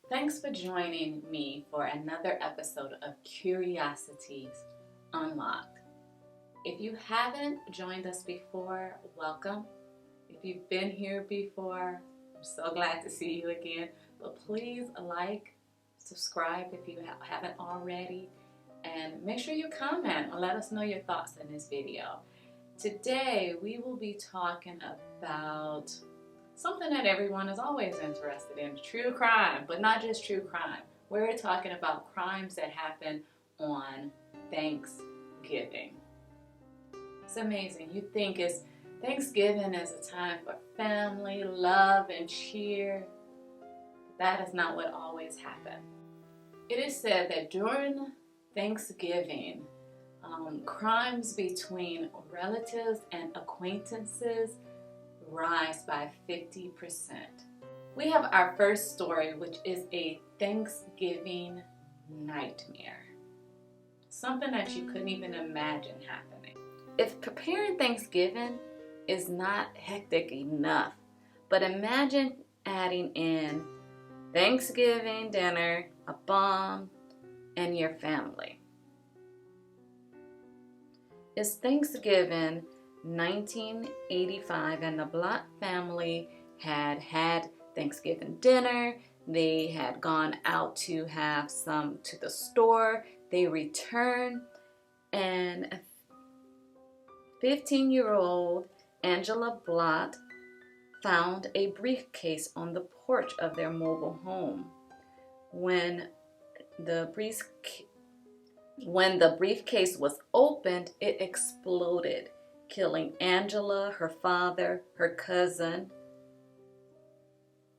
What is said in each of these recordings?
Thanks for joining me for another episode of Curiosities Unlocked. If you haven't joined us before, welcome. If you've been here before, I'm so glad to see you again. But please subscribe if you haven't already, and make sure you comment and let us know your thoughts in this video. Today we will be talking about something that everyone is always interested in, true crime, but not just true crime. We're talking about crimes that happen on Thanksgiving. It's amazing. You think Thanksgiving is a time for family, love, and cheer. That is not what always happens. It is said that during Thanksgiving, crimes between relatives and acquaintances rise by 50%. We have our first story, which is a Thanksgiving nightmare. Something that you couldn't even imagine happening. If preparing Thanksgiving is not hectic enough, but imagine adding in Thanksgiving dinner, a bomb, and your family. It's Thanksgiving 1985, and the Block family had Thanksgiving dinner. They had gone out to have some to the store. They returned, and 15-year-old Angela Block found a briefcase on the porch of their mobile home. When the briefcase was opened, it exploded, killing Angela, her father, her cousin.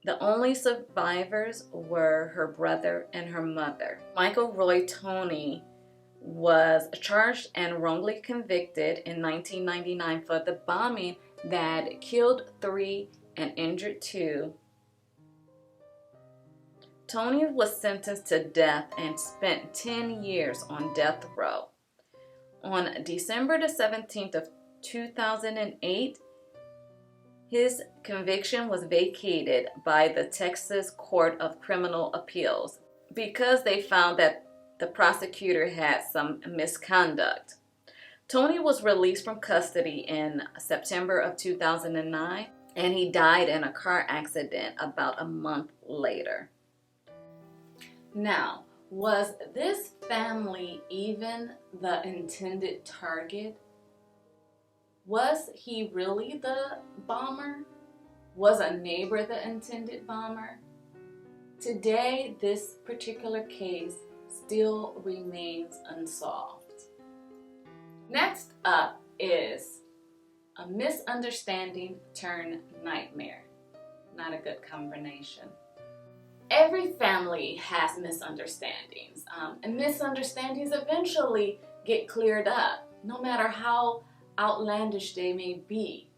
The only survivors were her brother and her mother. Michael Roy Tony was charged and wrongly convicted in 1999 for the bombing that killed 3 and injured 2. Tony was sentenced to death and spent 10 years on death row. On December the 17th of 2008, his conviction was vacated by the Texas Court of Criminal Appeals because they found that the prosecutor had some misconduct. Tony was released from custody in September of 2009, and he died in a car accident about a month later. Now, was this family even the intended target? Was he really the bomber? Was a neighbor the intended bomber? Today, this particular case still remains unsolved. Next up is a misunderstanding turned nightmare. Not a good combination. Every family has misunderstandings, and misunderstandings eventually get cleared up, no matter how outlandish they may be.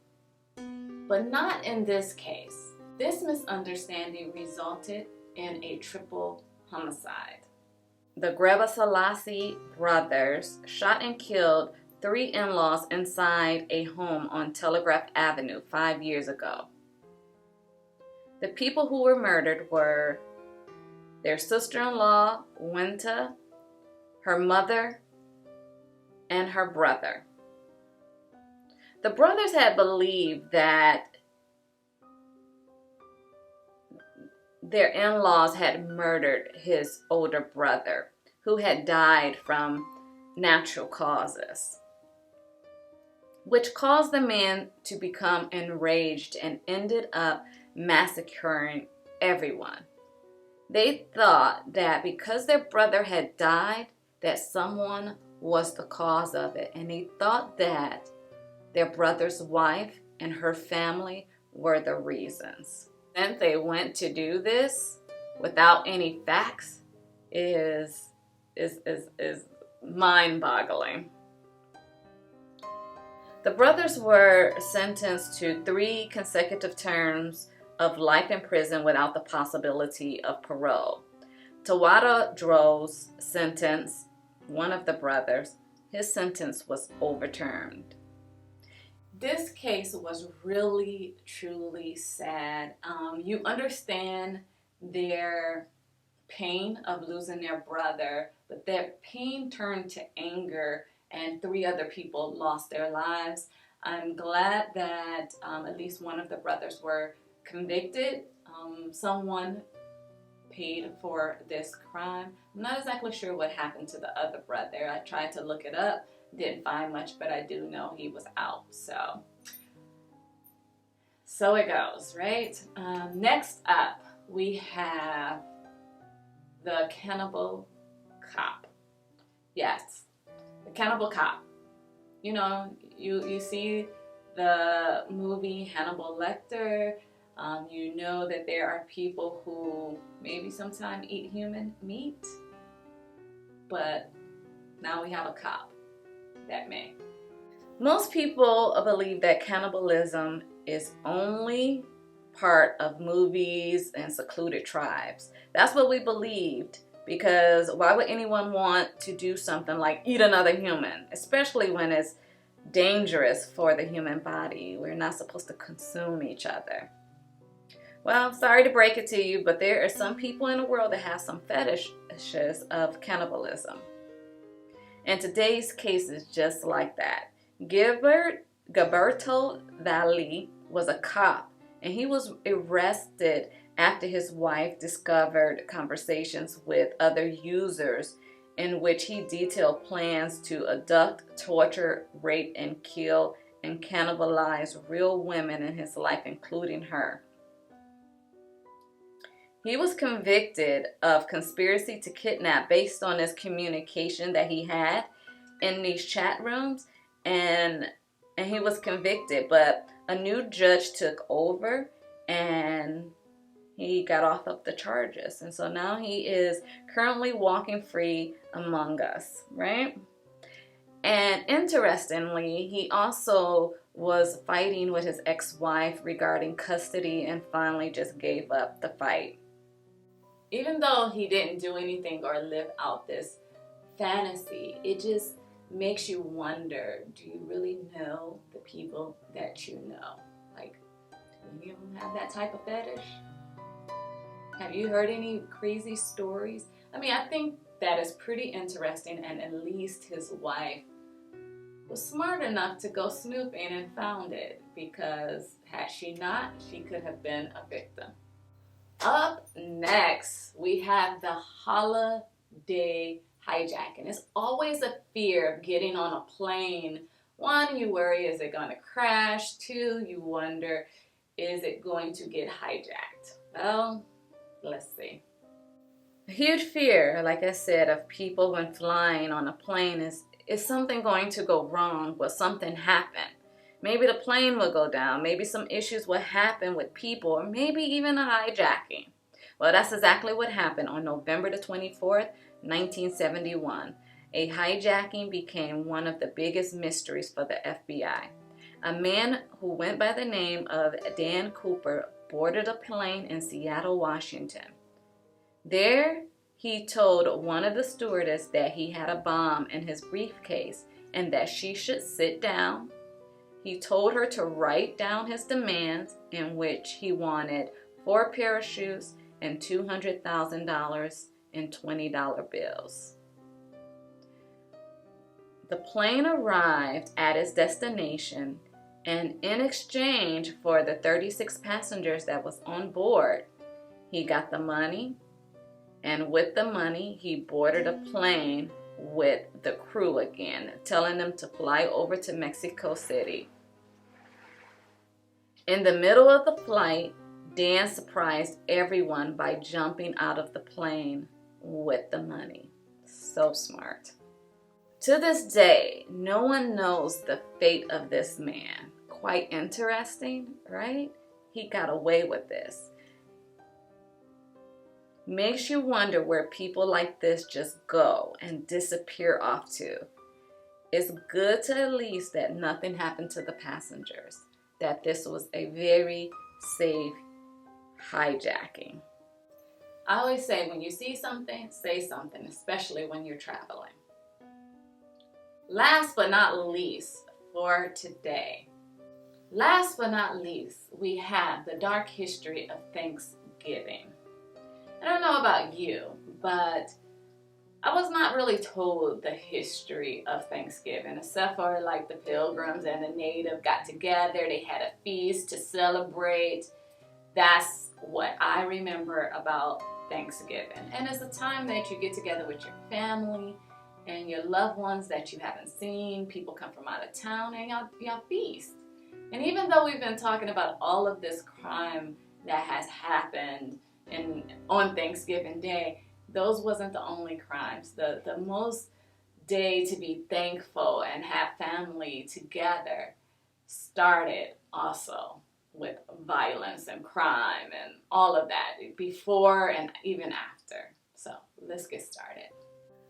But not in this case. This misunderstanding resulted in a triple homicide. The Greba Selassie brothers shot and killed 3 in-laws inside a home on Telegraph Avenue 5 years ago. The people who were murdered were their sister-in-law, Winta, her mother, and her brother. The brothers had believed that their in-laws had murdered his older brother, who had died from natural causes, which caused the men to become enraged and ended up massacring everyone. They thought that because their brother had died, that someone was the cause of it, and they thought that their brother's wife and her family were the reasons. And they went to do this without any facts is mind-boggling. The brothers were sentenced to 3 consecutive terms of life in prison without the possibility of parole. Tawada Dro's sentence, one of the brothers, his sentence was overturned. This case was really, truly sad. You understand their pain of losing their brother, but that pain turned to anger, and 3 other people lost their lives. I'm glad that at least one of the brothers were convicted. Someone paid for this crime. I'm not exactly sure what happened to the other brother. I tried to look it up, didn't find much, but I do know he was out. So it goes, right? Next up, we have the cannibal cop. Yes, the cannibal cop. You know, you see the movie Hannibal Lecter. You know that there are people who maybe sometimes eat human meat, but now we have a cop that may. Most people believe that cannibalism is only part of movies and secluded tribes. That's what we believed, because why would anyone want to do something like eat another human, especially when it's dangerous for the human body? We're not supposed to consume each other. Well, sorry to break it to you, but there are some people in the world that have some fetishes of cannibalism. And today's case is just like that. Gilberto Valli was a cop, and he was arrested after his wife discovered conversations with other users in which he detailed plans to abduct, torture, rape, and kill and cannibalize real women in his life, including her. He was convicted of conspiracy to kidnap based on his communication that he had in these chat rooms, and he was convicted, but a new judge took over and he got off of the charges. And so now he is currently walking free among us, right? And interestingly, he also was fighting with his ex-wife regarding custody and finally just gave up the fight. Even though he didn't do anything or live out this fantasy, it just makes you wonder, do you really know the people that you know? Like, do you have that type of fetish? Have you heard any crazy stories? I mean, I think that is pretty interesting, and at least his wife was smart enough to go snooping and found it, because had she not, she could have been a victim. Up next, we have the holiday hijacking. It's always a fear of getting on a plane. 1, you worry, is it going to crash? 2, you wonder, is it going to get hijacked? Well, let's see. A huge fear, like I said, of people when flying on a plane is something going to go wrong? Will something happen? Maybe the plane will go down. Maybe some issues will happen with people, or maybe even a hijacking. Well, that's exactly what happened on November the 24th, 1971. A hijacking became one of the biggest mysteries for the FBI. A man who went by the name of Dan Cooper boarded a plane in Seattle, Washington. There, he told one of the stewardess that he had a bomb in his briefcase and that she should sit down. He told her to write down his demands, in which he wanted 4 parachutes and $200,000 in $20 bills. The plane arrived at its destination, and in exchange for the 36 passengers that was on board, he got the money, and with the money, he boarded a plane with the crew again, telling them to fly over to Mexico City. In the middle of the flight, Dan surprised everyone by jumping out of the plane with the money. So smart. To this day, no one knows the fate of this man. Quite interesting, right? He got away with this. Makes you wonder where people like this just go and disappear off to. It's good to at least that nothing happened to the passengers, that this was a very safe hijacking. I always say, when you see something, say something, especially when you're traveling. Last but not least for today. Last but not least, we have the dark history of Thanksgiving. I don't know about you, but I was not really told the history of Thanksgiving, except for like the Pilgrims and the Native got together. They had a feast to celebrate. That's what I remember about Thanksgiving. And it's a time that you get together with your family and your loved ones that you haven't seen. People come from out of town and y'all feast. And even though we've been talking about all of this crime that has happened on Thanksgiving Day, those wasn't the only crimes. The most day to be thankful and have family together started also with violence and crime and all of that before and even after. So let's get started.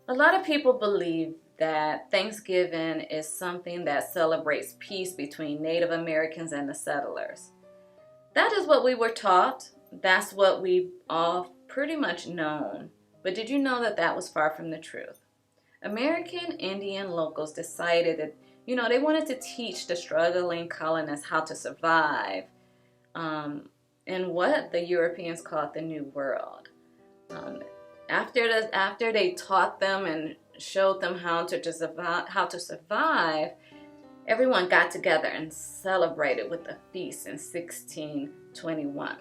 A lot of people believe that Thanksgiving is something that celebrates peace between Native Americans and the settlers. That is what we were taught. That's what we've all pretty much known. But did you know that that was far from the truth? American Indian locals decided that, they wanted to teach the struggling colonists how to survive in what the Europeans called the New World. After they taught them and showed them how to survive, everyone got together and celebrated with a feast in 1621.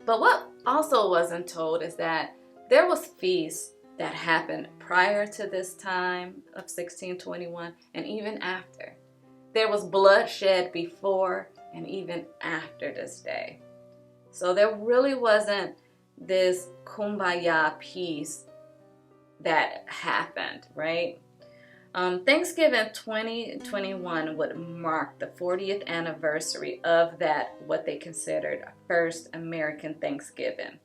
But what also wasn't told is that there was feasts that happened prior to this time of 1621 and even after. There was bloodshed before and even after this day. So there really wasn't this kumbaya peace that happened, right? Thanksgiving 2021 would mark the 40th anniversary of that, what they considered first American Thanksgiving.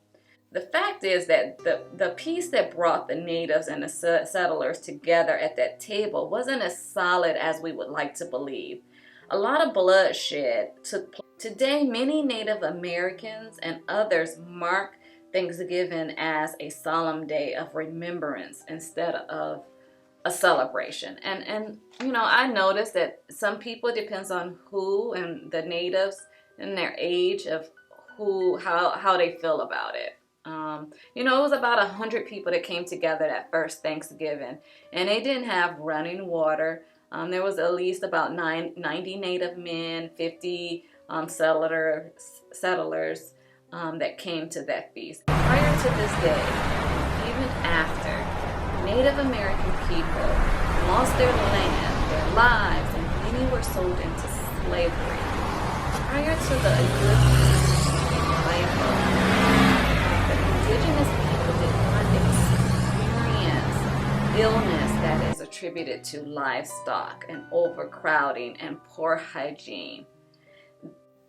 The fact is that the peace that brought the natives and the settlers together at that table wasn't as solid as we would like to believe. A lot of bloodshed took place. Today, many Native Americans and others mark Thanksgiving as a solemn day of remembrance instead of a celebration. And I noticed that some people, it depends on who and the natives and their age of how they feel about it. It was about 100 people that came together that first Thanksgiving, and they didn't have running water. There was at least about 90 Native men, 50 settlers that came to that feast. Prior to this day, even after, Native American people lost their land, their lives, and many were sold into slavery. Prior to the indigenous people did not experience illness that is attributed to livestock and overcrowding and poor hygiene.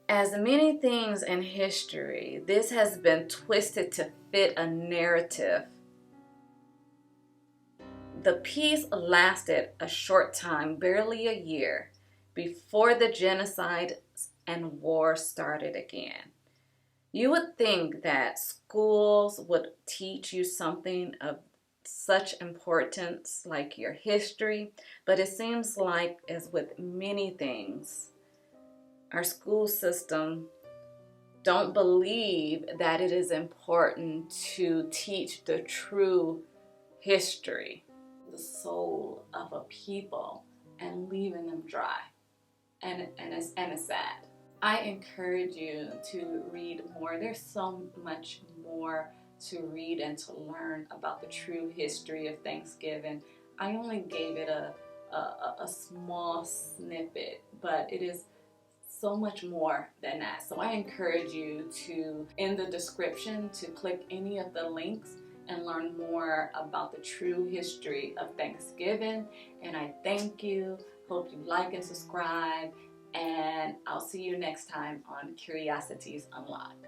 As many things in history, this has been twisted to fit a narrative. The peace lasted a short time, barely a year, before the genocide and war started again. You would think that schools would teach you something of such importance like your history, but it seems like, as with many things, our school system don't believe that it is important to teach the true history, the soul of a people, and leaving them dry. And it's sad. I encourage you to read more. There's so much more to read and to learn about the true history of Thanksgiving. I only gave it a small snippet, but it is so much more than that. So I encourage you to, in the description, to click any of the links and learn more about the true history of Thanksgiving. And I thank you. Hope you like and subscribe. And I'll see you next time on Curiosities Unlocked.